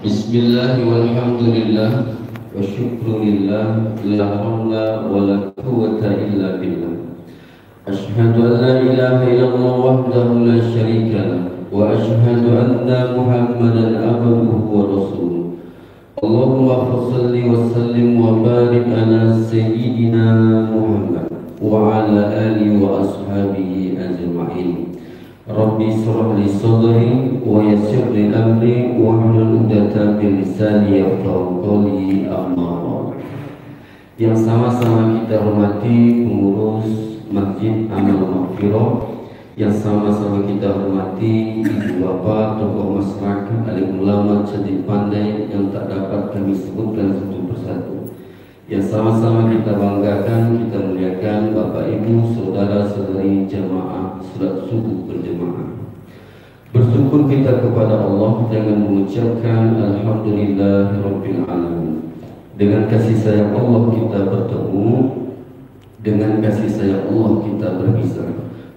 Bismillah walhamdulillah wa syukrulillah la hawla wa la quwwata illa billah. Ashhadu an la ilaha illallah wahdahu la syarika lah wa ashhadu anna Muhammadan abduhu wa rasuluh. Allahumma shalli wa sallim wa barik ala sayyidina Muhammad wa ala alihi wa ashabihi ajma'in. Rabbi shrah li sadri wa yassir li amri wahlul 'uqdatam min lisani yafqahu qawli, amma ba'd. Yang sama-sama kita hormati pengurus Masjid Amal Maghfirah, yang sama-sama kita hormati ibu bapak, tokoh masyarakat, alim ulama, cerdik pandai yang tak dapat kami sebutkan satu persatu, yang sama-sama kita banggakan, kita muliakan bapak ibu, saudara-saudari jamaah salat subuh berjemaah. Bersyukur kita kepada Allah dengan mengucapkan alhamdulillahirabbil alamin. Dengan kasih sayang Allah kita bertemu, dengan kasih sayang Allah kita berpisah.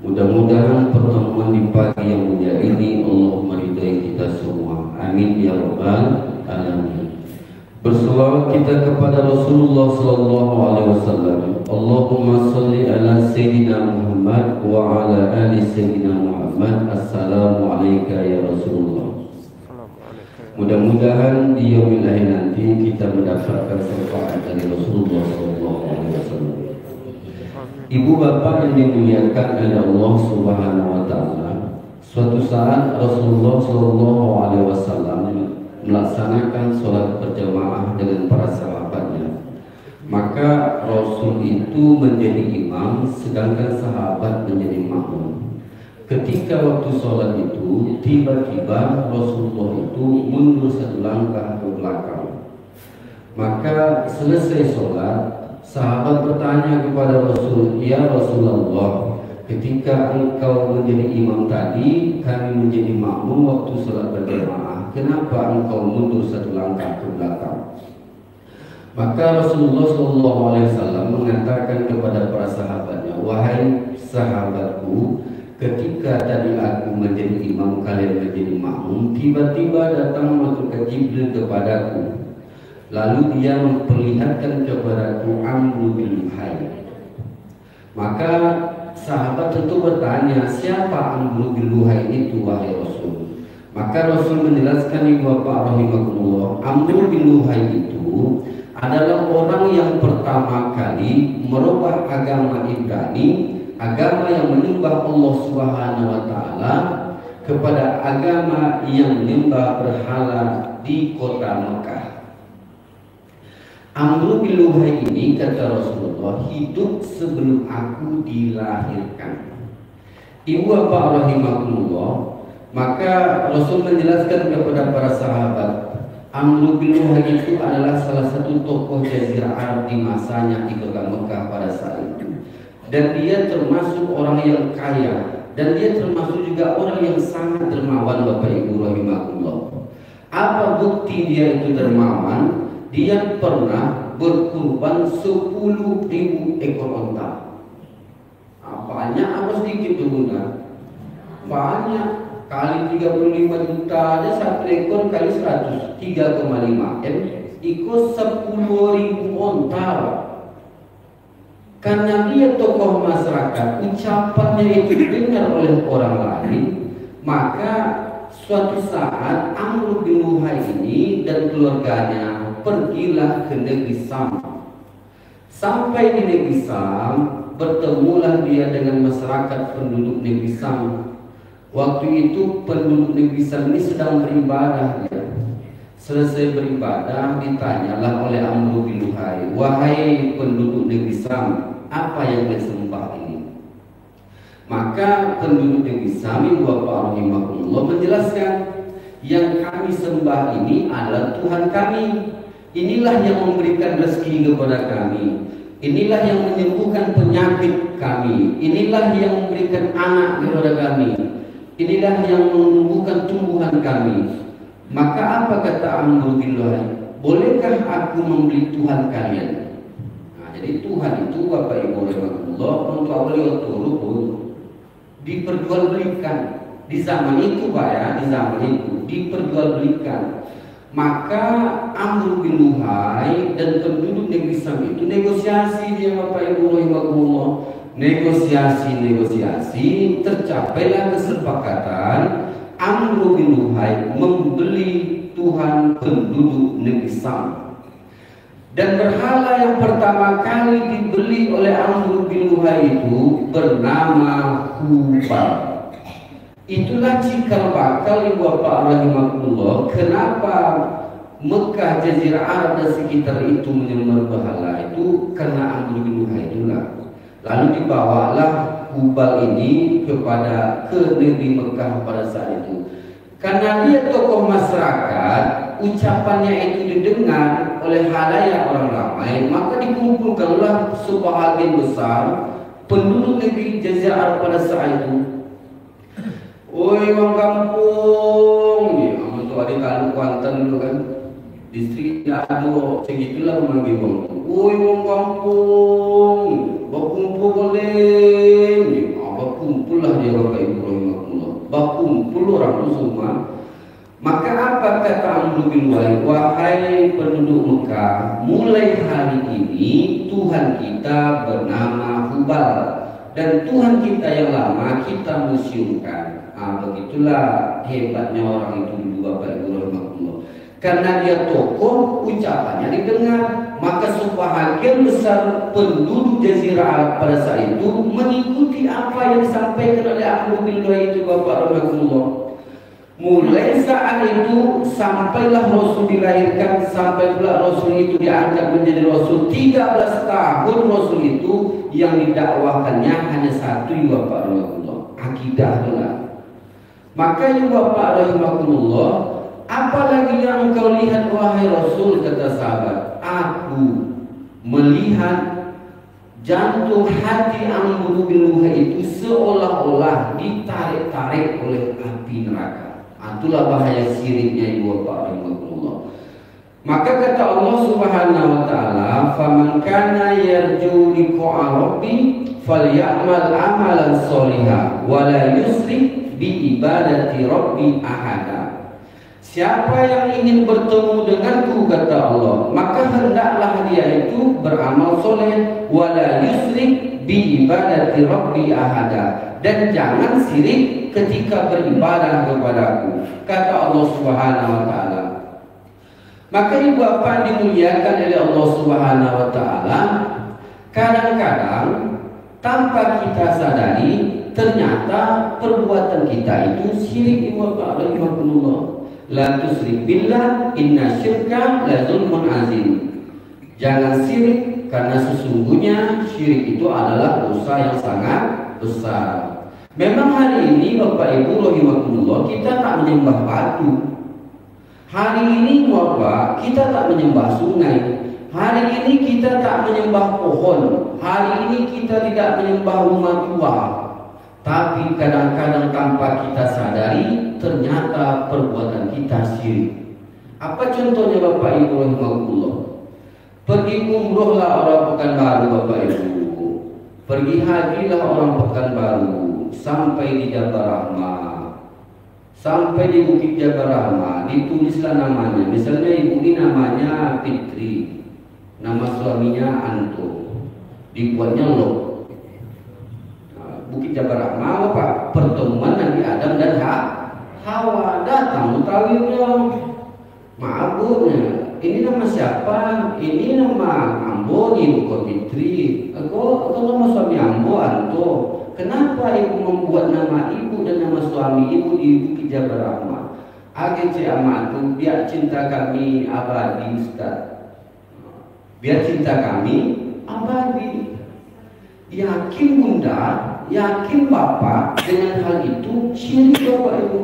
Mudah-mudahan pertemuan di pagi yang mulia ini Allah meridai kita semua. Amin ya rabbal alamin. Berselawat kita kepada Rasulullah sallallahu alaihi wasallam. Allahumma shalli ala sayyidina Muhammad wa ala ali sayyidina Muhammad. Assalamu alayka ya Rasulullah. Mudah-mudahan di yaumil akhir nanti kita mendapatkan syafaat dari Rasulullah sallallahu alaihi wasallam. Ibu bapak yang dimuliakan oleh Allah Subhanahu wa taala, suatu saat Rasulullah sallallahu alaihi wasallam melaksanakan sholat berjamaah dengan para sahabatnya. Maka Rasul itu menjadi imam, sedangkan sahabat menjadi makmum. Ketika waktu sholat itu, tiba-tiba Rasulullah itu mundur satu langkah ke belakang. Maka selesai sholat, sahabat bertanya kepada Rasul, "Ya Rasulullah, ketika engkau menjadi imam tadi, kami menjadi makmum waktu sholat berjamaah. Kenapa engkau mundur satu langkah ke belakang?" Maka Rasulullah SAW mengatakan kepada para sahabatnya, "Wahai sahabatku, ketika tadi aku menjadi imam, kalian menjadi makmum, tiba-tiba datang malaikat Jibril kepadaku. Lalu dia memperlihatkan kepadaku Amru bin Luhai." Maka sahabat tentu bertanya, "Siapa Amru bin Luhai itu, wahai Rasul?" Maka Rasul menjelaskan, ibu bapak rahimakumullah, Amru bin Luhai itu adalah orang yang pertama kali merubah agama Ibrani, agama yang menyembah Allah Subhanahu wa taala, kepada agama yang menyembah berhala di kota Mekah. Amru bin Luhai ini, kata Rasulullah, hidup sebelum aku dilahirkan. Ibu bapak rahimakumullah, maka Rasul menjelaskan kepada para sahabat, Amru bin Luhai itu adalah salah satu tokoh Jazirah Arab di masanya di kota Mekah pada saat itu. Dan dia termasuk orang yang kaya, dan dia termasuk juga orang yang sangat dermawan, bapak ibu rahimakumullah. Apa bukti dia itu dermawan? Dia pernah berkurban 10.000 ekor onta. Banyak apa sedikit tuh bunda? Banyak. Kali 35 juta aja satu ekor kali 100, 3,5 M, ikut 10.000 onta. Karena dia tokoh masyarakat, ucapannya itu didengar oleh orang lain, maka suatu saat Amru bin Luhai ini dan keluarganya pergilah ke negeri Sam. Sampai di negeri Sam, bertemulah dia dengan masyarakat penduduk negeri Sam. Waktu itu penduduk negeri Sam ini sedang beribadah. Selesai beribadah, ditanyalah oleh Amru bin Luhai, "Wahai penduduk negeri Sam, apa yang kalian sembah ini?" Maka penduduk negeri Sam, bapak rahimahullah, menjelaskan, "Yang kami sembah ini adalah Tuhan kami. Inilah yang memberikan rezeki kepada kami. Inilah yang menyembuhkan penyakit kami. Inilah yang memberikan anak kepada kami. Inilah yang menumbuhkan tumbuhan kami." Maka apa kata Amru bin Luhai? "Bolehkah aku membeli Tuhan kalian?" Nah, jadi Tuhan itu bapak ibu rahimahullah, untuk beliau turun diperjualbelikan di zaman itu, pak ya, di zaman itu diperjualbelikan. Maka Amr bin Luhai dan penduduk negeri Sam itu negosiasi dia, Bapak Ibu rahimahullah. Negosiasi tercapailah kesepakatan Amr bin Luhai membeli Tuhan penduduk negeri Sam. Dan berhala yang pertama kali dibeli oleh Amr bin Luhai itu bernama Hubal. Itulah cikal bakal ibu bapak rahimahullah, kenapa Mekah, Jazirah Arab dan sekitar itu menyembah berhala itu karena Amr bin Luhai itulah. Lalu dibawalah Hubal ini ke negeri Mekah pada saat itu. Karena dia tokoh masyarakat, ucapannya itu didengar oleh halayak orang ramai, maka dikumpulkanlah sebahagian besar penduduk negeri Jazirah Arab pada saat itu. Oi wong kampung, ya, untuk adik kalau Kuantan dulu kan, distrik Dado, segitulah memanggil wong. Oi wong kampung, berkumpul boleh, berkumpul lah dia Bapak Ibu rahimahullah, berkumpul orang itu semua. Maka apa kata Amr bin Luhai? Wahai penduduk Mekah, mulai hari ini Tuhan kita bernama Hubal dan Tuhan kita yang lama kita museumkan. Begitulah hebatnya orang itu dulu Bapak Ibu rahimahullah. Karena dia tokoh, ucapannya didengar, maka sebahagian besar penduduk Jazirah Arab pada saat itu mengikuti apa yang disampaikan oleh Amr bin Luhai itu Bapak rahimahullah. Mulai saat itu sampailah Rasul dilahirkan, sampai pula Rasul itu diangkat menjadi Rasul. 13 tahun Rasul itu yang didakwakannya hanya satu Bapak rahimahullah, akidah itulah. Maka ya Bapak rahimahullah, apalagi yang engkau lihat wahai Rasul, kata sahabat, aku melihat jantung hati Amr bin Luhai itu seolah-olah ditarik-tarik oleh api neraka. Itulah bahaya siriknya ibu Bapak rahimahullah. Maka kata Allah Subhanahu wa taala, "Faman kana yarju liqa'a rabbi falyamal amalan sholihan wa la yusrik bi ibadati rabbi ahada." Siapa yang ingin bertemu denganku, kata Allah, maka hendaklah dia itu beramal soleh, wala yusrik bi ibadati rabbi ahada, dan jangan sirik ketika beribadah kepadaku, kata Allah Subhanahu wa taala. Maka ibu bapak dimuliakan oleh Allah Subhanahu wa taala, kadang-kadang tanpa kita sadari ternyata perbuatan kita itu syirik ibu bapak rahimahullah. La tusyrik billah inna syirka la zulmun azim. Jangan syirik karena sesungguhnya syirik itu adalah dosa yang sangat besar. Memang hari ini Bapak Ibu rahimahullah kita tak menyembah batu. Hari ini Bapak kita tak menyembah sungai. Hari ini kita tak menyembah pohon. Hari ini kita tidak menyembah rumah tua. Tapi kadang-kadang tanpa kita sadari ternyata perbuatan kita syirik. Apa contohnya Bapak Ibu rahimahullah? Pergi umrohlah orang Pekanbaru Bapak Ibu. Pergi hajilah orang Pekanbaru sampai di Jabal Rahmah. Sampai di Bukit Jabal Rahmah, ditulislah namanya. Misalnya ibu ini namanya Fitri, nama suaminya Anto, dibuatnya Lok. Bukit Jabal Rahmah apa? Pertemuan Nabi Adam dan Hawa. Datang mutawirnya, maaf bu, ini nama siapa? Ini nama Ambo, ibu kau Fitri. Kau nama suami Ambo Anto. Kenapa ibu membuat nama ibu dan nama suami ibu di Bukit Jabal Rahmah? AGC Amatu, biar cinta kami abadi Ustaz. Biar cinta kami abadi. Yakin bunda, yakin bapak dengan hal itu syirik Bapak Ibu.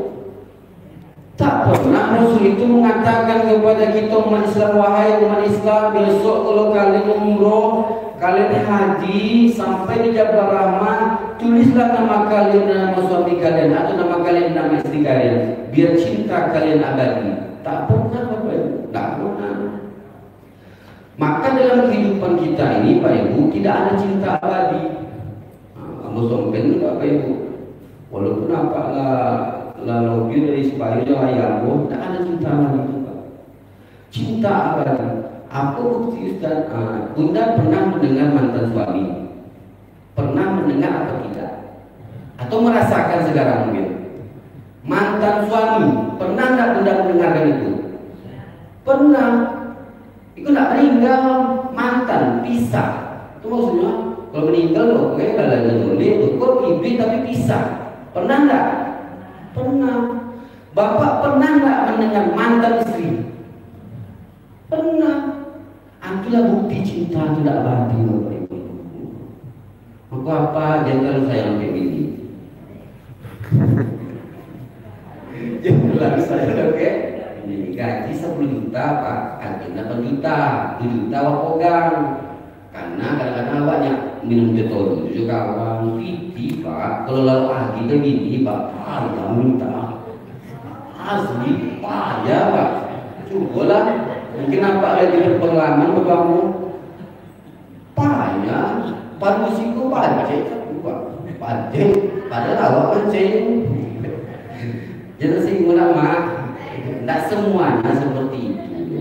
Tak pernah Rasul itu mengatakan kepada kita umat Islam, wahai umat Islam, besok kalau kalian umroh, kalian haji sampai di Jabal Rahmah, tulislah nama kalian dan nama suami kalian atau nama kalian dan nama istri kalian, biar cinta kalian abadi. Tak pernah Bapak Ibu, tak pernah. Maka dalam kehidupan kita ini Pak Ibu tidak ada cinta abadi. Kamu sombeng Bapak Ibu, walaupun apalah lalu dari supaya ayahmu tak ada cinta abadi itu Pak. Cinta abadi. Apa bukti Ustaz? Bunda pernah mendengar mantan suami? Pernah mendengar atau tidak? Atau merasakan sekarang mungkin? Mantan suami, pernah nggak Bunda mendengarkan itu? Pernah. Itu nggak meninggal, mantan, pisah. Itu maksudnya kalau meninggal loh, kayak kalau boleh, kok kibrit tapi pisah. Pernah nggak? Pernah. Bapak pernah nggak mendengar mantan istri? Pernah. Itulah bukti cinta tidak abadi, Bapak Ibu. Maka apa jangan sayang kayak gini? Jangan saya oke. Ini gaji 10 juta Pak, gajinya 8 juta, 7 juta awak pegang. Karena kadang-kadang awaknya minum betul juga kawan piti Pak. Kalau lalu kita gini Pak, ya minta asli payah Pak. Cobalah, mungkin apa lagi berpengalaman kamu payah, panusiku pajek Pak, pajek, padahal awak pancing. Jangan singgung lama. Tidak semuanya seperti itu.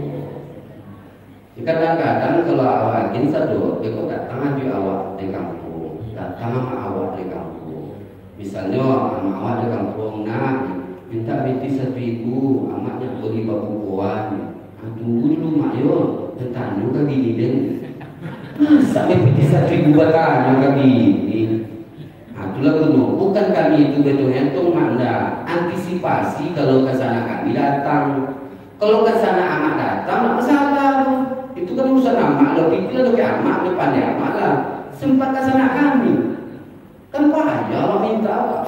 Kadang-kadang kalau awak ingin satu, kau datang aja awak di kampung, datang sama awak di kampung. Misalnya sama awak di kampung, nah minta binti 1.000, amatnya beli babuan. Tunggu dulu mak yo, bertanya ke gini deh. Masa binti 1.000 bertanya ke gini? Itulah gunung, bukan kami itu betul-betul makna antisipasi kalau ke sana kami datang. Kalau ke sana amak datang, tak masalah. Itu kan urusan amak, lebih kita lebih amak, depan ya amak lah. Sempat ke sana kami, kan payah awak minta awak.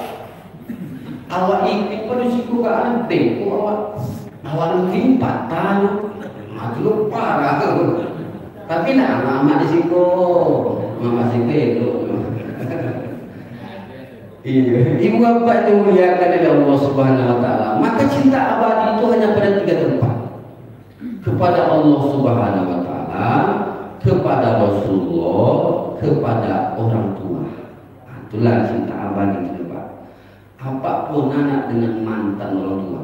Awak ikut pada siku ke anting, awak lebih patah. Itu parah. Tapi nak amak di siku, mama siku itu. Iya, ibu bapak yang dimuliakan oleh Allah Subhanahu wa taala. Maka cinta abadi itu hanya pada 3 tempat. Kepada Allah Subhanahu wa taala, kepada Rasulullah, kepada orang tua. Itulah cinta abadi itu, Pak. Apapun anak dengan mantan orang tua.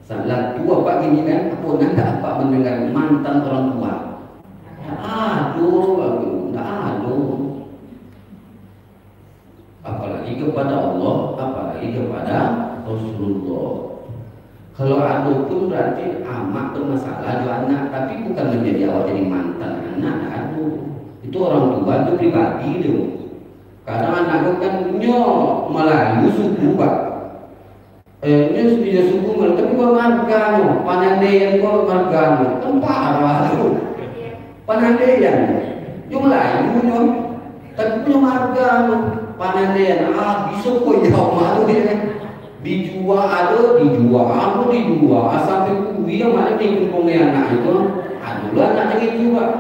Salah dua Pak gini kan, apapun anak apa mendengar mantan orang tua. Aduh, apalagi kepada Allah, apalagi kepada Rasulullah. Kalau adu pun berarti amak bermasalah dua anak, tapi bukan menjadi awal jadi mantan anak. Aduh, itu orang tua itu pribadi itu. Kadang anak kan nyok Melayu suku Pak. Ini dia suku Melayu, tapi kok margano, panandean kok margano, kan parah itu. Panandean, yang Melayu nyok, tapi punya margano. Panandean, bisa kok ya malu dia dijual sampai kuwi yang mana tinggal punya anak itu, aduh anaknya gitu Pak,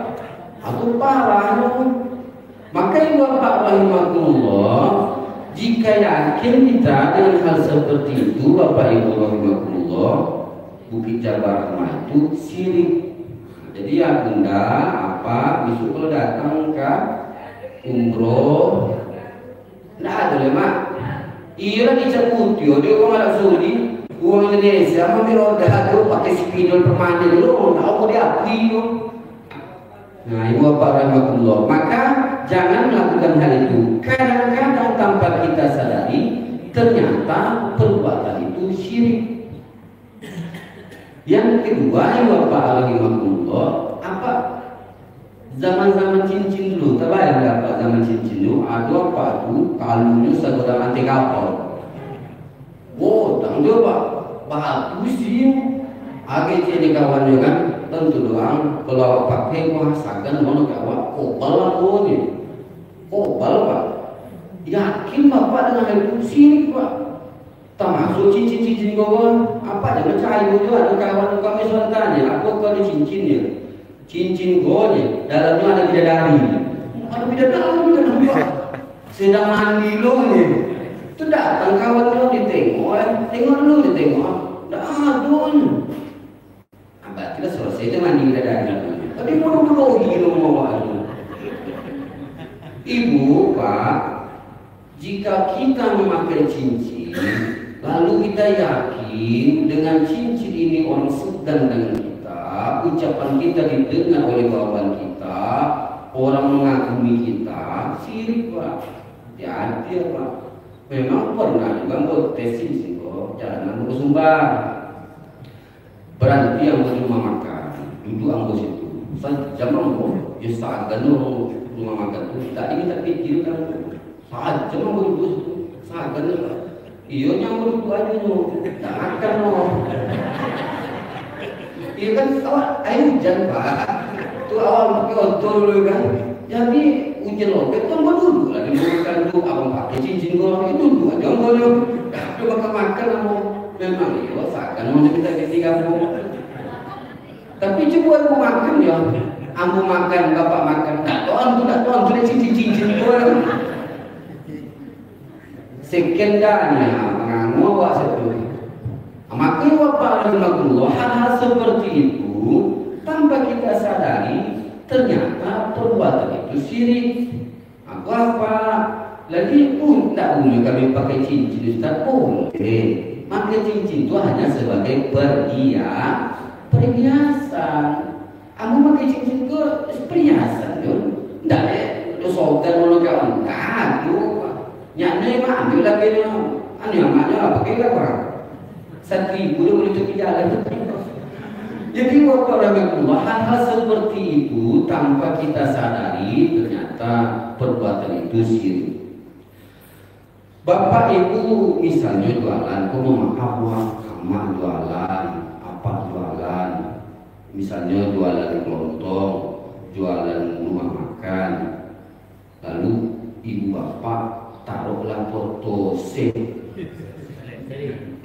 aku parah. Maka ibu bapak rahimahullah, jika yakin kita dengan hal seperti itu Bapak Ibu rahimahullah, Bukit Jabar itu sirik. Jadi ya bunda apa besok kalau datang ke umroh nggak ada lemak. Iya dicabut yo, dia orang Arab Saudi, uang Indonesia, ambil roda tu pakai spidol permanen dulu, tahu kau diakui tu. Nah, ibu bapak rahmatullah, maka jangan melakukan hal itu. Kadang-kadang tanpa kita sadari, ternyata perbuatan itu syirik. Yang kedua, ibu bapak rahmatullah, apa? Zaman-zaman cincin dulu, terbayang nggak Pak zaman cincin dulu? Ada apa tuh? Kalungnya segala anti kapal. Oh, tanggung Pak, bagus sih. Agak jadi kawannya kan, tentu doang. Kalau pakai masakan mana kawan? Kopal lah nih, kopal Pak. Yakin Bapak dengan hal itu sirik Pak? Termasuk cincin-cincin kawan. Apa jangan cahaya itu ada kawan kami selalu tanya, apa kau ada cincinnya? Cincin gonya dalamnya ada bidadari. Ada bidadari kan Pak. Sedang mandi lo nih. Itu datang kawan lo ditengok, tengok lo ditengok. Dah adun. Abah kita selesai itu mandi bidadari. Tadi bodoh-bodoh gitu mau Ibu Pak, jika kita memakai cincin, lalu kita yakin dengan cincin ini orang sedang dengan kita, ucapan kita didengar oleh kawan kita, orang mengagumi kita, sirik Pak. Hati-hati Pak. Memang pernah juga bertesis sih kok, jangan bersumbar. Berarti yang rumah makan, duduk ambos itu. Jam ambos, ya saat kan rumah makan itu tak ini tak pikir kan. Saat jam ambos itu, saat kan iya nyambut itu aja tak akan iya kan awal air hujan Pak. Itu awal pakai otol dulu kan. Jadi hujan loket kan dulu lah diberikan tuh abang pakai cincin goreng itu dulu aja boleh. Coba makan mau memang iya sakan mau kita ketika kamu. Tapi coba aku makan ya, aku makan bapak makan tak doang boleh cincin goreng. Sekian dana mengamu awak satu. Maka bapak rahimahullah hal-hal seperti itu tanpa kita sadari ternyata perbuatan itu syirik. Aku apa? Lagi pun tak boleh kami pakai cincin Ustaz boleh. Pakai cincin itu hanya sebagai perhiasan. Aku pakai cincin itu perhiasan tu. Tak ada sogan orang kau enggak tu. Nyatanya mah ambil lagi ni. Anu amaknya apa kira apa? 1.000 dia boleh pergi jalan. Jadi bapak rahimahullah hal-hal seperti itu tanpa kita sadari ternyata perbuatan itu syirik. Bapak ibu misalnya jualan, kamu maaf emak jualan, apa jualan, misalnya jualan kelontong, jualan rumah makan, lalu ibu bapak taruhlah foto save.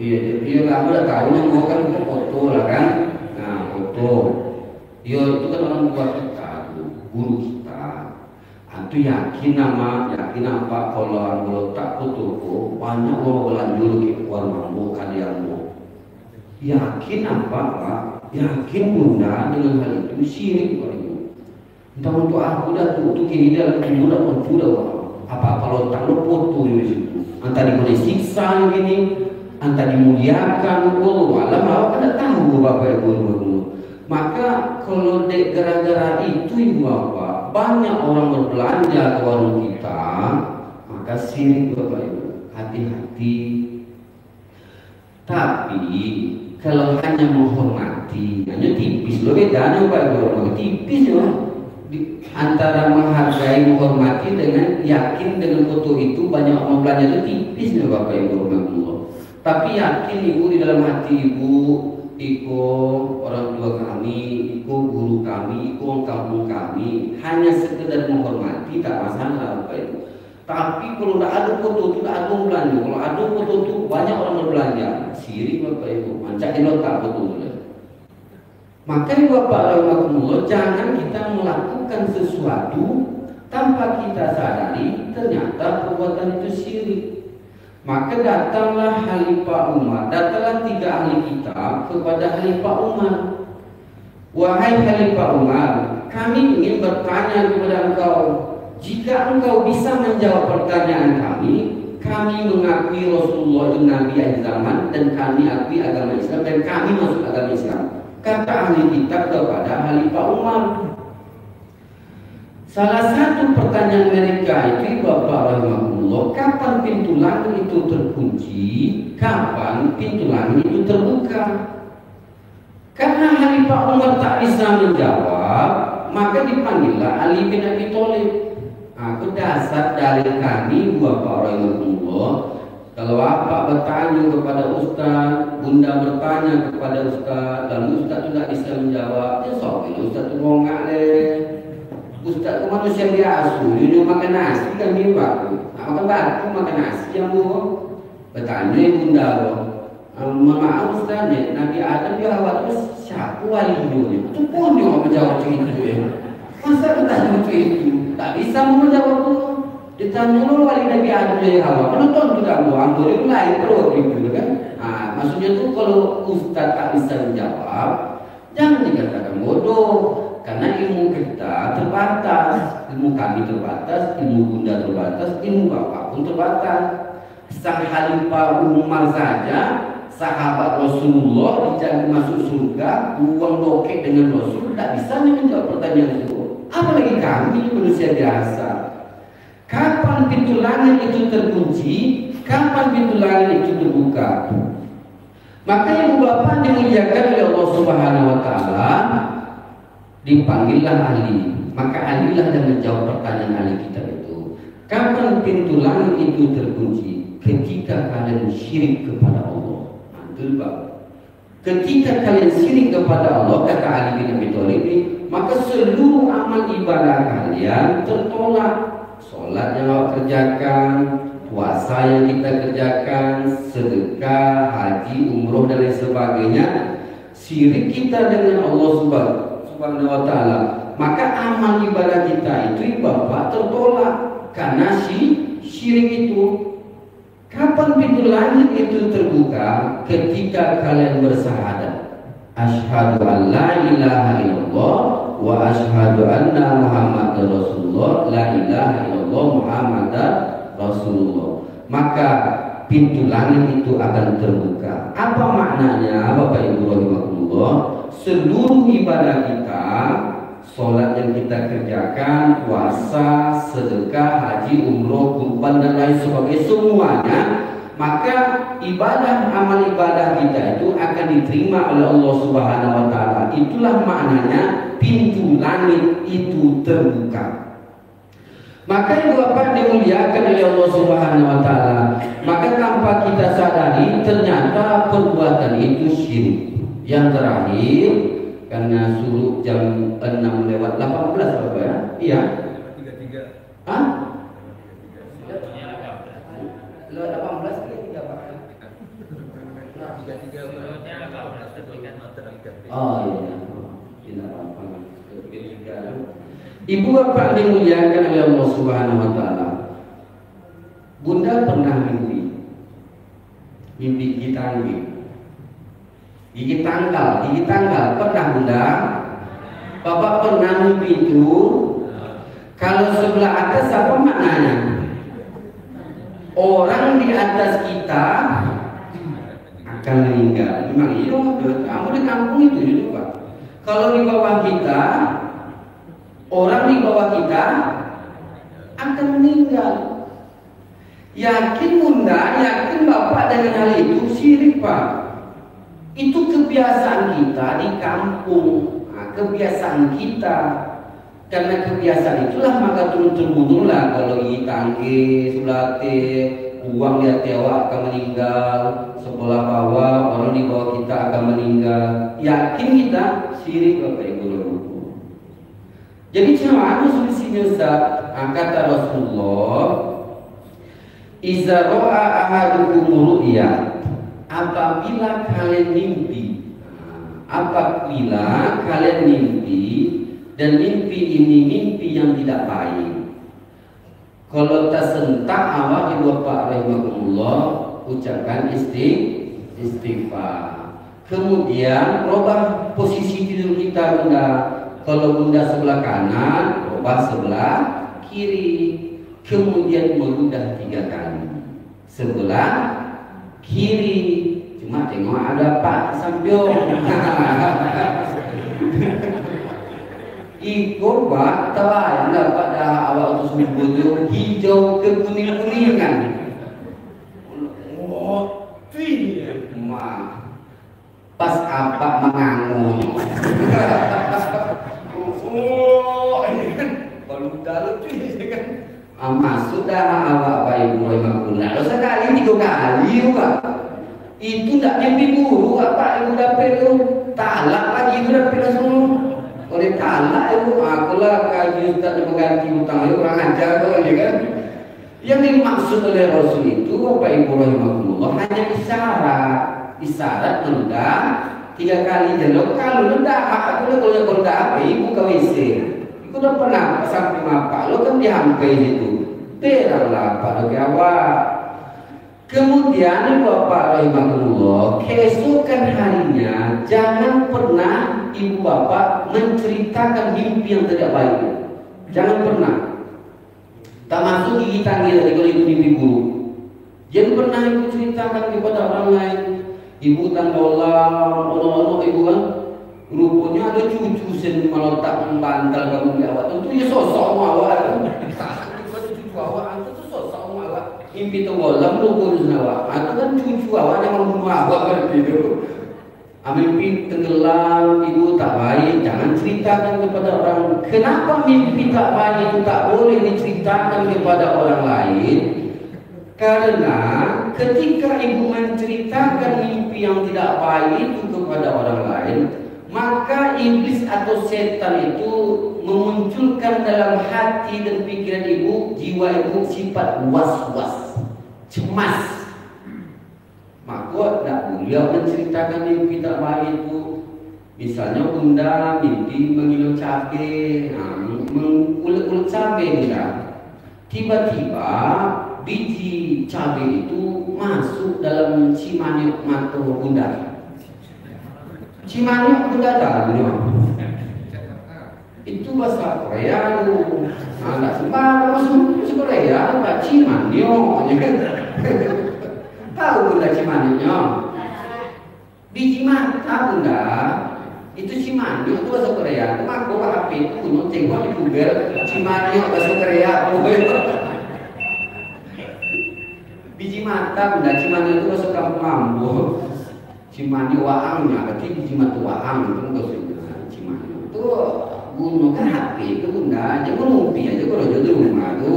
Iya kamu udah tahu yang mau kan foto lah kan. Nah foto iya itu kan orang tua kita tuh, guru kita itu yakin apa kalau tak foto banyak orang berlanjur ke warung mau kalian mau yakin apa Pak, yakin bunda dengan hal itu syirik Pak Ibu. Entah untuk aku dah tuh kini dia lagi muda pun sudah apa kalau tak lo foto di situ antara boleh siksa gini antara dimuliakan, alam awak kan tahu bapak ibu. Maka kalau dek gara-gara itu ibu bapak banyak orang berbelanja ke warung kita, maka syirik bapak ibu. Hati-hati. Tapi kalau hanya menghormati, hanya tipis loh bedanya bapak ibu, tipis ya. Antara menghargai, menghormati dengan yakin dengan foto itu banyak orang belanja itu tipis ya bapak ibu. Tapi yakin ibu di dalam hati ibu, iko orang tua kami, iko guru kami, iko orang kampung kami, hanya sekedar menghormati tak masalah bapak ibu. Tapi kalau tidak ada foto itu tidak ada belanja. Kalau ada foto itu banyak orang berbelanja, syirik bapak ibu. Mancak di lotak foto itu. Maka bapak rahimahullah jangan kita melakukan sesuatu tanpa kita sadari ternyata perbuatan itu syirik. Maka datanglah Khalifah Umar, datanglah 3 ahli kitab kepada Khalifah Umar. Wahai Khalifah Umar, kami ingin bertanya kepada engkau. Jika engkau bisa menjawab pertanyaan kami mengakui Rasulullah itu Nabi akhir zaman dan kami akui agama Islam dan kami masuk agama Islam. Kata ahli kitab kepada Khalifah Umar. Salah satu pertanyaan mereka itu bapak rahimahullah, kapan pintu langit itu terkunci, kapan pintu langit itu terbuka? Karena Khalifah Umar tak bisa menjawab, maka dipanggillah Ali bin Abi Thalib. Aku dasar dalil kami bapak rahimahullah. Kalau bapak bertanya kepada ustaz, bunda bertanya kepada ustaz, lalu ustaz tidak bisa menjawab, ya soalnya ustaz itu ngongak deh. Ustaz itu manusia biasa, dia makan nasi kan dia baku. Makan batu, makan nasi yang buah. Bertanya bunda loh. Maaf Ustaz, Nabi Adam dia awal itu siapa walinya? Itu pun dia mau menjawab itu ya. Masa bertanya itu? Tak bisa menjawab itu. Ditanya lu wali Nabi Adam dari Hawa. Penonton tidak mau ambil itu lain perut gitu kan? Nah, maksudnya tuh kalau Ustaz tak bisa menjawab, jangan dikatakan bodoh. Karena ilmu kita terbatas, ilmu kami terbatas, ilmu bunda terbatas, ilmu bapak pun terbatas. Sang Khalifah Umar saja sahabat Rasulullah dijamin masuk surga, uang dokek dengan Rasul, tidak bisa menjawab pertanyaan itu. Apalagi kami manusia biasa. Kapan pintu langit itu terkunci? Kapan pintu langit itu terbuka? Maka ibu bapak dimuliakan oleh Allah Subhanahu wa taala, dipanggillah ahli. Maka ahlilah dan menjawab pertanyaan ahli kita itu. Kapan pintu langit itu terkunci? Ketika kalian syirik kepada Allah. Betul Pak. Ketika kalian syirik kepada Allah, kata Ali bin Abi Thalib, maka seluruh amal ibadah kalian tertolak. Sholat yang awak kerjakan, puasa yang kita kerjakan, sedekah, haji, umroh dan lain sebagainya, syirik kita dengan Allah Subhanahu wa taala, maka amal ibadah kita itu Bapak tertolak karena syirik itu. Kapan pintu langit itu terbuka? Ketika kalian bersyahadat, asyhadu an la ilaha illallah wa asyhadu anna Muhammadar Rasulullah, la ilaha illallah Muhammadar Rasulullah. Maka pintu langit itu akan terbuka. Apa maknanya Bapak Ibu rahimakumullah? Seluruh ibadah kita, sholat yang kita kerjakan, puasa, sedekah, haji, umroh, kurban dan lain sebagainya, semuanya, maka ibadah, amal ibadah kita itu akan diterima oleh Allah Subhanahu wa taala. Itulah maknanya pintu langit itu terbuka. Maka ibu bapak dimuliakan oleh Allah Subhanahu wa taala, maka tanpa kita sadari ternyata perbuatan itu syirik. Yang terakhir, karena suruh jam 6 lewat 18 Bapak ya? Iya. 33. Hah? 18 33 Pak. Oh iya. Tidak apa-apa. Ibu bapak dimuliakan oleh Allah Subhanahu wa taala. Bunda pernah mimpi gigi tanggal pernah Bunda? Bapak pernah mimpi itu? Kalau sebelah atas apa maknanya? Orang di atas kita akan meninggal. Memang iya, kamu di kampung itu juga. Kalau di bawah kita, orang di bawah kita akan meninggal. Yakin Bunda, yakin Bapak dengan hal itu syirik Pak. Itu kebiasaan kita di kampung, kebiasaan kita. Karena kebiasaan itulah maka turun-turunlah kalau gigi tangki, sulate, uang lihat tewa akan meninggal, sebelah bawah orang di bawah kita akan meninggal. Yakin kita syirik Bapak Ibu. Jadi cuma solusinya Ustaz, kata Rasulullah, iza ro'a ahadukum ru'ya, apabila kalian mimpi, dan mimpi ini mimpi yang tidak baik, kalau tersentak awak ibu bapak rahimahullah, ucapkan istighfar. Kemudian robah posisi tidur kita Bunda. Kalau Bunda sebelah kanan, robah sebelah kiri. Kemudian meludah 3 kali sebelah kiri. Cuma tengok ada Pak Sampio. Ikut Pak tahu dapat dah awak tu sebut hijau ke kuning-kuningan. Oh, pas apa mengangun. Oh, ini kan baru dalam tu kan. Masuk dah awak bayi mulai makulah. Dosa kali 3 kali juga. Itu tak mimpi guru apa ibu dapet tu. Talak lagi ibu dapet langsung. Oleh talak ibu, akulah kaji ustaz yang mengganti hutang itu kurang ajar kau ni kan. Yang dimaksud oleh Rasul itu Bapak Ibu rahimahullah hanya isyarat menunda 3 kali jelok. Kalau menunda aku kalau menunda apa ibu ke WC. Ibu dah pernah sampai apa? Lo kan dihampai itu. Teranglah pada awak. Kemudian Bapak rahimahullah, keesokan harinya jangan pernah ibu bapak menceritakan mimpi yang tidak baik. Jangan pernah. Tak masuk gigi tangi dari kalau itu mimpi buruk. Jangan pernah ibu ceritakan kepada orang lain. Ibu tanggolang, ono-ono ibu kan, rupanya ada cucu sen meletak membantal kamu di awak. Tentu ya sosok awak kan. Itu ada cucu awak, itu sosok awak. Mimpi tanggolang rupanya awak. Itu kan cucu awak yang membunuh awak kan gitu. Mimpi tenggelam, ibu tak baik, jangan ceritakan kepada orang. Kenapa mimpi tak baik itu tak boleh diceritakan kepada orang lain? Karena ketika ibu menceritakan mimpi yang tidak baik itu kepada orang lain, maka iblis atau setan itu memunculkan dalam hati dan pikiran ibu, jiwa ibu sifat was-was, cemas. Maka tidak boleh menceritakan mimpi tak baik itu. Misalnya bunda mimpi mengilu cabai, mengulek-ulek cabai bunda. Tiba-tiba biji cabai itu masuk dalam cimanyok mata bunda. Cimanyok bunda tahu itu bahasa Korea lu. Tidak sembarang bahasa Korea, tak cimanyok. Tahu bunda cimanyoknya? Biji mata bunda. Itu cimanyok itu bahasa Korea. Maka HP itu punya tengok di Google cimanyok bahasa Korea. Biji mata bunda, cimanyok itu bahasa kampung Ambo. Cimanyok waangnya, berarti biji mata waang itu maksudnya cimanyok. Itu gunakan HP itu bunda, jangan ngumpi aja kalau jadi rumah itu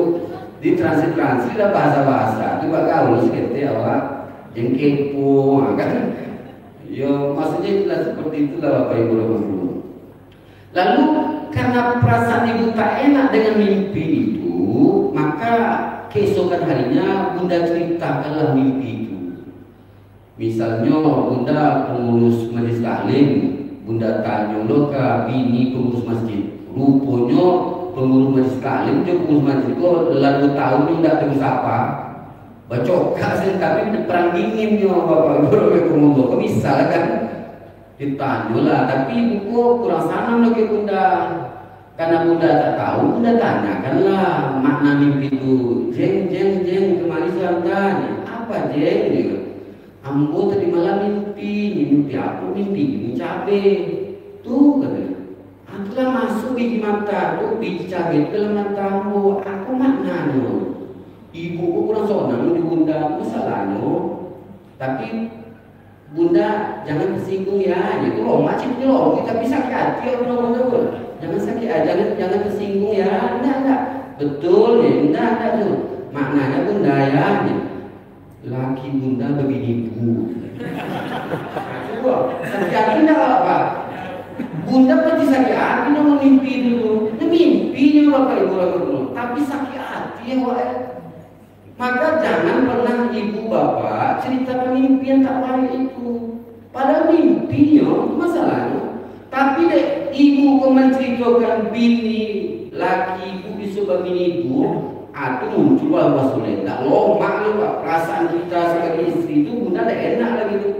di translate lah bahasa-bahasa. Coba kau seperti awak yang kepo kan? Ya maksudnya itulah seperti itulah Bapak Ibu Ibu. Lalu karena perasaan ibu tak enak dengan mimpi itu, maka keesokan harinya bunda ceritakanlah mimpi itu. Misalnya bunda pengurus majelis taklim, bunda tanya lo ke bini pengurus masjid. Rupanya pengurus majelis taklim dia pengurus masjid itu lalu tahun dia tidak terus apa. Bacokak sih tapi perang dingin nih Bapak Ibu kok bisa kan? Ditanya lah, tapi ibuku kurang sanam lagi bunda. Karena bunda tak tahu, bunda tanyakanlah makna mimpi itu. Jeng kemarin saya tanya, apa jeng? Ambo tadi malam mimpi aku mimpi ini cabai. Tuh katanya, itulah masuk biji mata, tuh biji cabai itu dalam matamu. Aku maknanya. Ibu kurang sonang di bunda, masalahnya. Tapi bunda jangan tersinggung ya. Itu loh macam itu loh, kita bisa sakit hati orang betul. Jangan sakit, jangan tersinggung ya. Enggak. Betul ya, enggak tuh. Maknanya bunda ya. Laki bunda begini bu. Coba sakit hati enggak apa? Bunda pasti sakit hati mau mimpi dulu. Ini mimpinya Bapak Ibu dulu. Tapi sakit hati ya Wak. Maka jangan pernah ibu bapak ceritakan mimpi yang tak baik itu. Padahal mimpinya masalahnya. Tapi deh ibu menceritakan bini laki ibu disuruh bini ibu, itu muncul bahwa sulit. Tak lomak lu pak perasaan kita sebagai istri itu bunda tak enak lagi tu.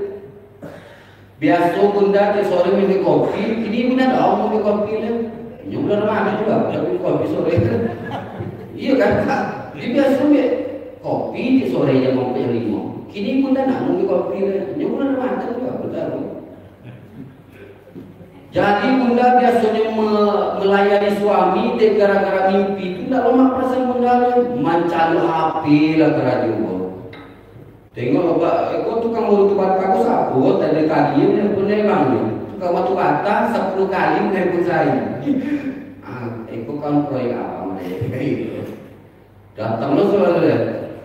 Biasa bunda di sore minum kopi, ini bunda tak mau minum kopi lah. Ini bulan Ramadan juga, minum kopi sore. Iya kan kak? Dia biasa kopi di sore jam 5. Kini bunda nak minum kopi lah. Ini bulan Ramadan juga, betul. Jadi bunda biasanya melayani suami gara-gara mimpi itu tidak lama perasaan bunda mancal HP lah radio. Tengok Bapak, kau tukang batu bata aku sabut tadi nelpon bang tukang batu bata 10 kali nelpon saya. Ikut kan proyek apa mereka itu. Datang lo soalnya,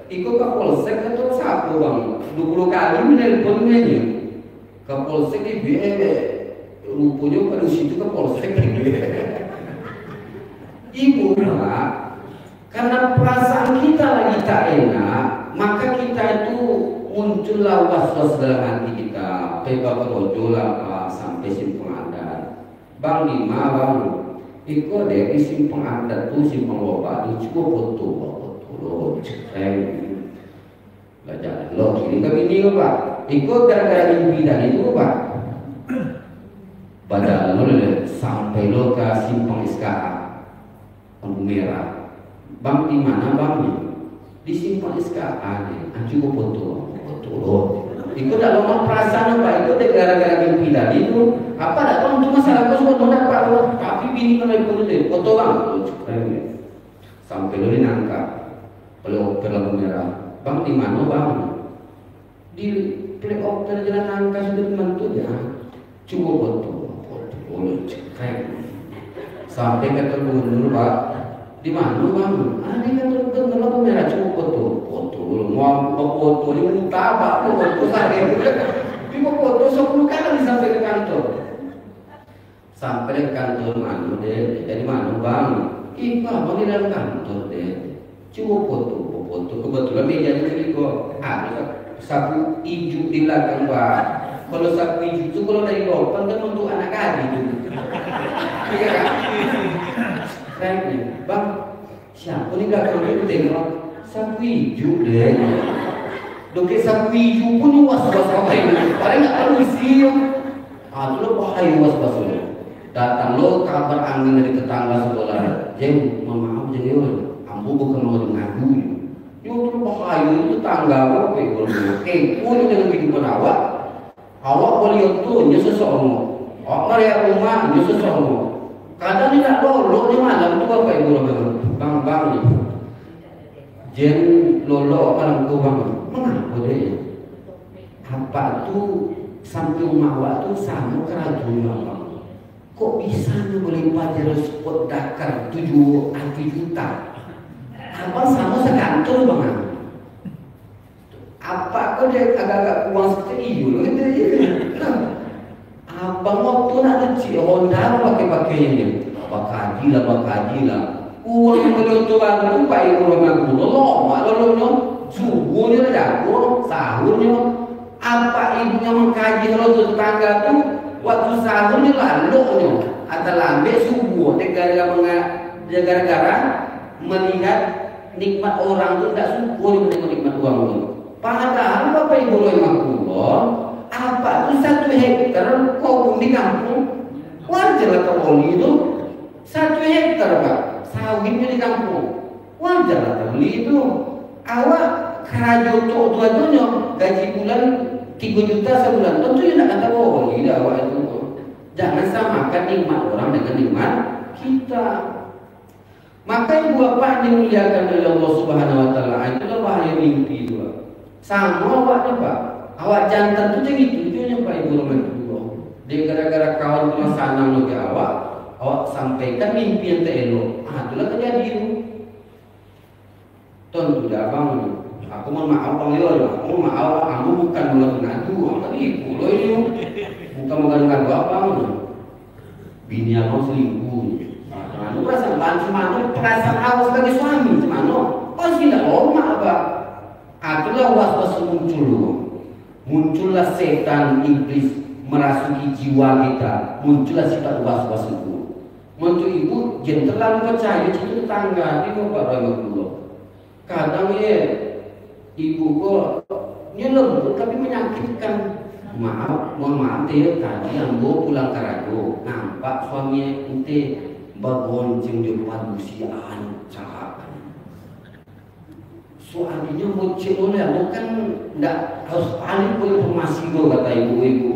ikut ke polsek atau sapu bang 20 kali nelponnya nih. Ke polsek di biaya. Rupanya pada situ ke polsek ibu pak, karena perasaan kita lagi tak enak, maka kita itu muncullah was-was dalam hati kita. Peba berojo lah sampai simpang adat. Bang Lima bang, ikut deh simpang adat tuh simpang loba tuh cukup foto lo belajar lo ini kami ini pak, ikut gara-gara mimpi dan itu pak. Pada lalu sampai lo ke simpang SKA lampu merah. Bang di mana bang? Di simpang SKA nih. Anjing foto lo. Itu tak lama perasaan apa itu gara-gara mimpi tadi itu apa tak tahu cuma masalah kau semua dapat tapi bini kalau ikut itu foto bang sampai lo nangkap playoff lampu merah bang di mana bang di playoff jalan nangka sudah menentu ya cukup foto keren sampai ke gubernur pak di mana bang ada yang terkenal lampu merah cukup foto mau foto ini minta apa foto saya cuma foto 10 kali sampai ke kantor mana deh dari mana bang ipa bang di dalam kantor deh cuma foto kebetulan meja ini kok ada sapu hijau di belakang pak kalau sapu hijau itu kalau dari depan kan untuk anak gadis itu iya kan kayaknya bang siapa nih belakang itu tengok sapu hijau deh doke sapu hijau pun was-was apa ini paling gak tahu sih itu lo bahaya was-was lo datang lo kabar angin dari tetangga sekolah jem maaf jadi ambu bukan mau ngadu itu bahaya itu tetangga apa pun dengan kehidupan awak boleh itu nyusul seorang awak ngeliat rumah nyusul seorang kadang tidak lolo di malam itu apa ibu bang nih jen lolo apa lampu bang mengapa deh apa tuh sampai rumah awak tuh sama kerajaan bang kok bisa boleh pajar spot Dakar 7 juta apa sama sekantor bang apa kok dia agak-agak uang seperti iyo gitu ya abang waktu nak kecil Honda pakai ini bakaji lah uang yang beruntung banget itu pak ibu rumah lolo subuh ni lah jago sahurnya apa ibunya mengkaji kalau tetangga tuh waktu sahurnya lalu atau lambe subuh gara-gara melihat nikmat orang tuh tidak syukur dengan nikmat uang itu padahal bapak ibu rumah apa tuh 1 hektar kau di kampung wajar lah kalau itu 1 hektar pak sawitnya di kampung wajar lah beli itu awak kerajo tuanya gaji bulan 3 juta sebulan tentu ya nak kata tidak awak itu jangan samakan nikmat orang dengan nikmat kita maka ibu bapak dimuliakan oleh Allah Subhanahu Wa Taala itulah bahaya mimpi itu sama awaknya pak awak jantan tuh gitu itu pak ibu rumah dia gara-gara kawan rumah sana lagi awak sampaikan mimpi yang terelok itulah kejadian tentu dah bang aku mohon maaf bang aku mohon maaf kamu bukan mengadu tadi ibu lo ini bukan mengadu apa bini abang selingkuh itu perasaan awak sebagai suami gimana pasti tidak normal apa itulah was-was muncullah setan iblis merasuki jiwa kita muncullah sifat was-was itu untuk ibu jangan terlalu percaya itu tetangga itu Pak Rahimahullah kadang ya ibu kok lembut tapi menyakitkan mohon maaf ya tadi ambo pulang karago nampak suami ente bagonceng di depan usiaan cahak soalnya bocil oleh bukan tidak harus paling informasi kata ibu-ibu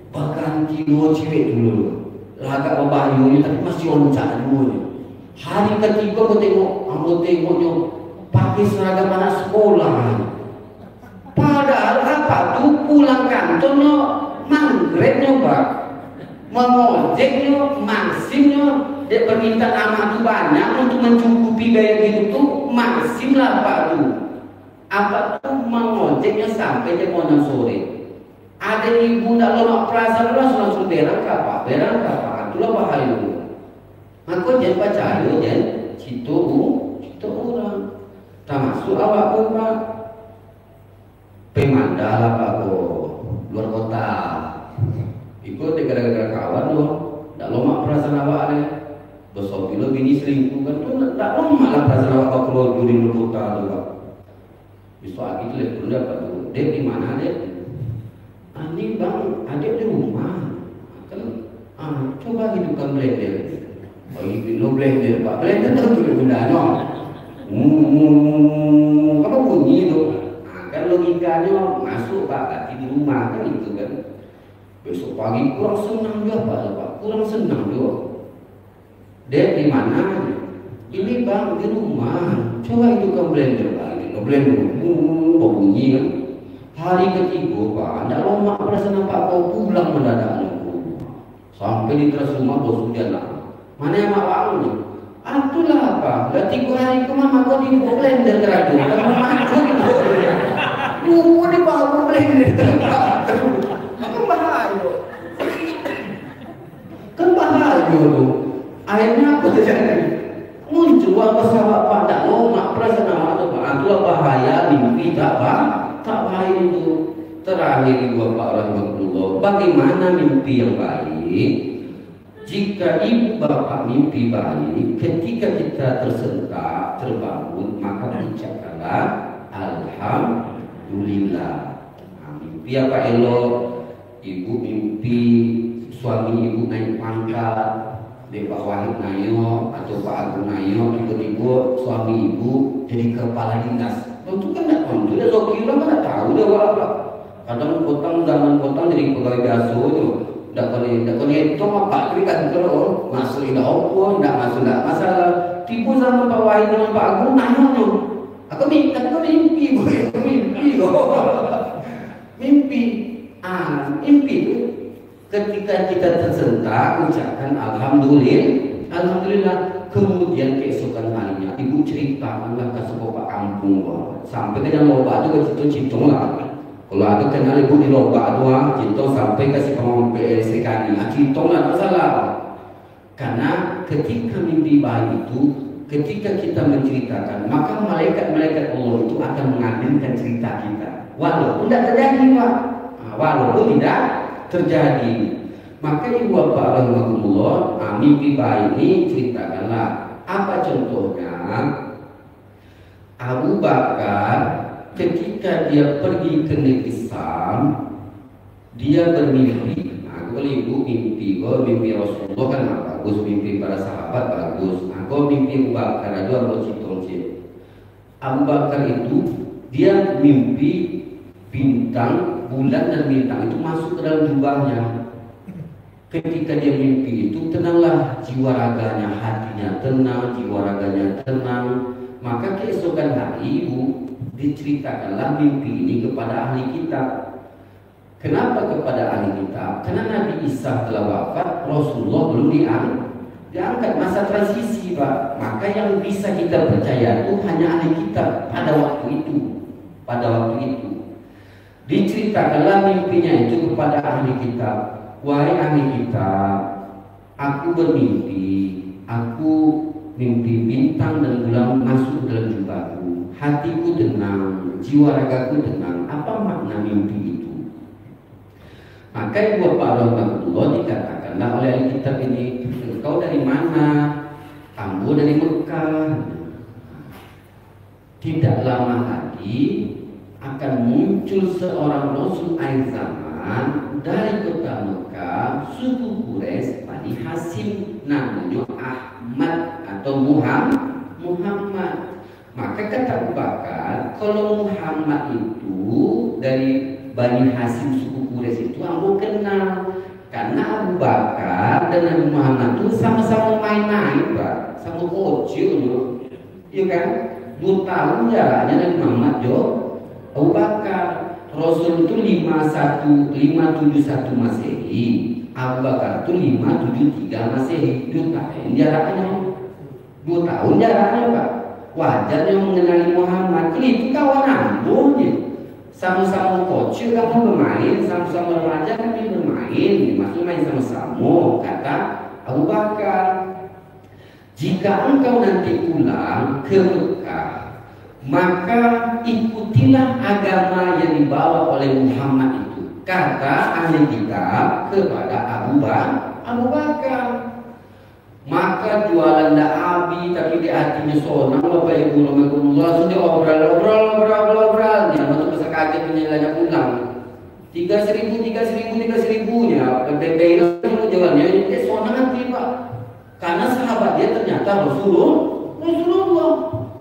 baganti cewek dulu lagak berbahayanya tapi masih oncak dulu hari ketiga ambo tengoknya pakai seragam anak sekolah padahal apa tuh pulang kantornya manggretnya pak mengojeknya maksimnya dia permintaan amat tuh banyak untuk mencukupi gaya hidup tuh maksim lah pak tuh apa tuh mengojeknya sampai jam 6 sore ada ibu tak lama perasaan langsung berang kapal itulah bahaya aku jangan percaya jangan situ orang termasuk awak pun pak pemandala pak luar kota ikut gara-gara kawan loh tak lama perasaan awak ada besok bila bini selingkuh kan tuh tak lama lah perasaan awak keluar dari luar kota tuh pak besok lagi telepon dapat tuh dek di mana dek ini bang adik di rumah kan coba hidupkan blender bagi lo blender pak blender tentu benda no apa bunyi itu kan lo logikanya masuk Pak, ganti di rumah kan itu kan. Besok pagi kurang senang dia Pak, kurang senang dia. Dek di mana? Ini Bang di rumah. Coba itu ke blender Pak, itu blender, bunyi kan. Hari ketiga Pak, ada lama perasaan Pak kau pulang mendadak. Sampai di teras rumah bos hujan lah. Mana yang mak bangun nih? Itulah apa? Lah 3 hari ke mama kau di blender teradu. Kamu makan. Lupa di bawah blender teradu. Kan bahaya. Kan bahaya tuh. Akhirnya apa terjadi? Muncul pesawat pada lama perasaan atau Pak. Itulah bahaya mimpi tak bahaya itu. Terakhir Bapak rahimahullah, bagaimana mimpi yang baik? Jika ibu bapak mimpi baik, ketika kita tersentak, terbangun, maka ucapkanlah alhamdulillah. Nah, mimpi apa elok? Ibu mimpi suami ibu naik pangkat, Pak Wahid Nayo atau Pak Agung Nayo, tiba-tiba suami ibu jadi kepala dinas. Tentu kan tidak tahu, dia Zokila kan tidak tahu dia apa. Kadang zaman potong jadi pegawai biasa itu, tidak kena hitung apa kan kalau masuk tidak apa, tidak masuk tidak masalah. Tipu sama Pak Wahid dengan Pak Agung nanya aku mimpi mimpi itu ketika kita tersentak ucapkan alhamdulillah. Kemudian keesokan harinya ibu ceritakanlah ke sebuah kampung sampai ke dalam lomba itu ke citung lah. Kalau ada kenal ibu di lomba doang, citung sampai ke si PLC kami, citung lah masalah. Karena ketika mimpi baik itu, ketika kita menceritakan, maka malaikat-malaikat Allah itu akan mengambilkan cerita kita. Walaupun tidak terjadi Pak, walaupun tidak terjadi. Maka ibu bapak rahimahullah, mimpi baik ini ceritakanlah. Apa contohnya? Abu Bakar ketika dia pergi ke negeri Sam, dia bermimpi. Kalau ibu mimpi Rasulullah kan bagus, mimpi para sahabat bagus. Kalau mimpi Abu Bakar aja harus citong. Abu Bakar itu dia mimpi bintang, bulan dan bintang itu masuk ke dalam jubahnya. Ketika dia mimpi itu tenanglah jiwa raganya, hatinya tenang, jiwa raganya tenang. Maka keesokan hari ibu diceritakanlah mimpi ini kepada ahli kitab. Kenapa kepada ahli kitab? Karena Nabi Isa telah wafat, Rasulullah belum diangkat, masa transisi Pak. Maka yang bisa kita percaya itu hanya ahli kitab pada waktu itu. Diceritakanlah mimpinya itu kepada ahli kitab. Wahai ahli kitab, aku bermimpi, aku mimpi bintang dan bulan masuk dalam jubahku. Hatiku tenang, jiwa ragaku tenang. Apa makna mimpi itu? Maka ibu bapak rahmatullah dikatakanlah oleh ahli kitab ini, engkau dari mana? Kamu dari Mekah. Tidak lama lagi akan muncul seorang Rasul akhir zaman dari kota Mekah, suku Quraisy, Bani Hasim, namanya Ahmad atau Muhammad. Maka kata Abu Bakar, kalau Muhammad itu dari Bani Hasim suku Quraisy itu aku kenal, karena Abu Bakar dan Nabi Muhammad itu sama-sama main-main Pak, sama kecil, iya kan? 2 tahun jaraknya Nabi Muhammad Abu Bakar. Rasul itu 571 Masehi, Abu Bakar itu 573 Masehi. 2 tahun jaraknya, 2 tahun jaraknya Pak. Wajarnya mengenali Muhammad. Itu kawan ambunya, sama-sama kecil kamu bermain, sama-sama remaja kami bermain, maksudnya main sama-sama. Kata Abu Bakar, jika engkau nanti pulang ke Mekah, maka ikutilah agama yang dibawa oleh Muhammad itu, kata ahli kitab kepada Abu Bakar. Maka jualan dah habis, tapi di hatinya sonang. Bapak Ibu langsung dia obrol. Dia masuk masa kaget penilainya pulang. 3.000-nya. PPI itu jualannya dia sonang hati Pak. Karena sahabat dia ternyata Rasulullah.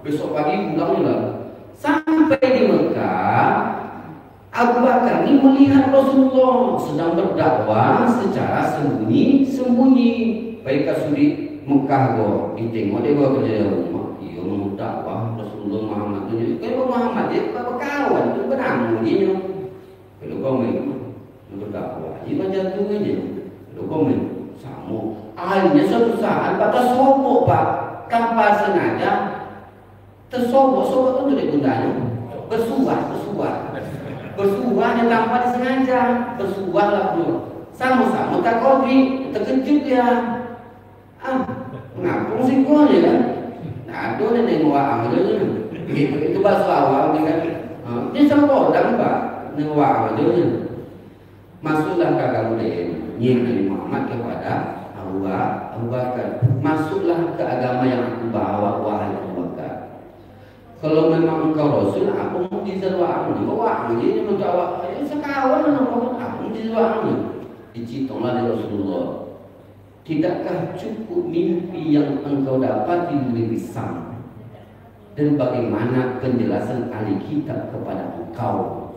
Besok pagi pulang lah. Sampai di Mekah, Abu Bakar ini melihat Rasulullah sedang berdakwah secara sembunyi-sembunyi. Baik kasudi Mekah go, ditengok dia go kerja rumah. Iya mau dakwah Rasulullah Muhammad itu. Kalau Muhammad dia kawan itu benang dia. Kalau kau main berdakwah, dia macam tu aja. Kalau kau main sama. Akhirnya suatu saat batas sobok pak, tanpa sengaja tersobok itu dari bundanya. Bersuahnya tanpa disengaja, bersuahlah dulu. Sama-sama tak kopi, terkejut ya. Ngapung sih kau ya kan? Nah, ada nengok aja itu bahasa awal kan? Ini sama orang pak, nengok aja. Masuklah kakak muda Nabi Muhammad kepada Abu Bakar. Masuklah ke agama yang aku bawa, wahai Abu Bakar. Kalau memang engkau Rasul, aku mau dizalwa'amni. Wa'amni ini menjawab, sekawan aku dizalwa'amni. Dicitonglah dari Rasulullah. Tidakkah cukup mimpi yang engkau dapati dari lisan? Dan bagaimana penjelasan ahli kitab kepada engkau?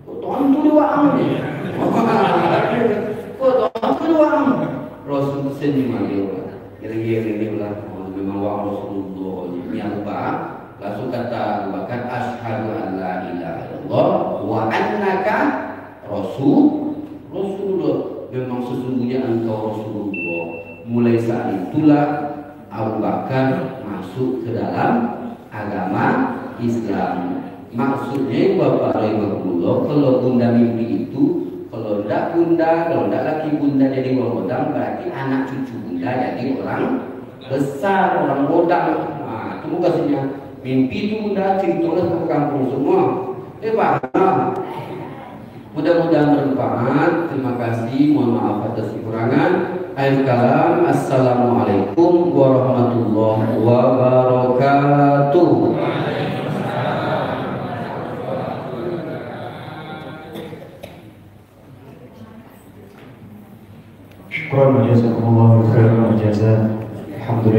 Tuhan tu diwa'amni. Tuhan tu diwa'amni. Rasul senyum dia. Kira-kira lah. Memang wa Rasulullah ini apa? Langsung kata Abu Bakar, asyhadu an la ilaha illallah wa annaka Rasulullah. Memang sesungguhnya engkau Rasulullah. Mulai saat itulah Abu Bakar masuk ke dalam agama Islam. Maksudnya Bapak Rahimahullah, kalau bunda mimpi itu, kalau tidak bunda, kalau tidak laki bunda jadi orang, berarti anak cucu bunda jadi orang besar, orang bodang. Nah, itu maksudnya mimpi itu udah ceritalah ke kampung semua. Paham? Mudah-mudahan bermanfaat. Terima kasih. Mohon maaf atas kekurangan. Akhir kalam. Assalamualaikum warahmatullahi wabarakatuh. Syukran wa jazakumullahu khairan wa jazaa. Alhamdulillah.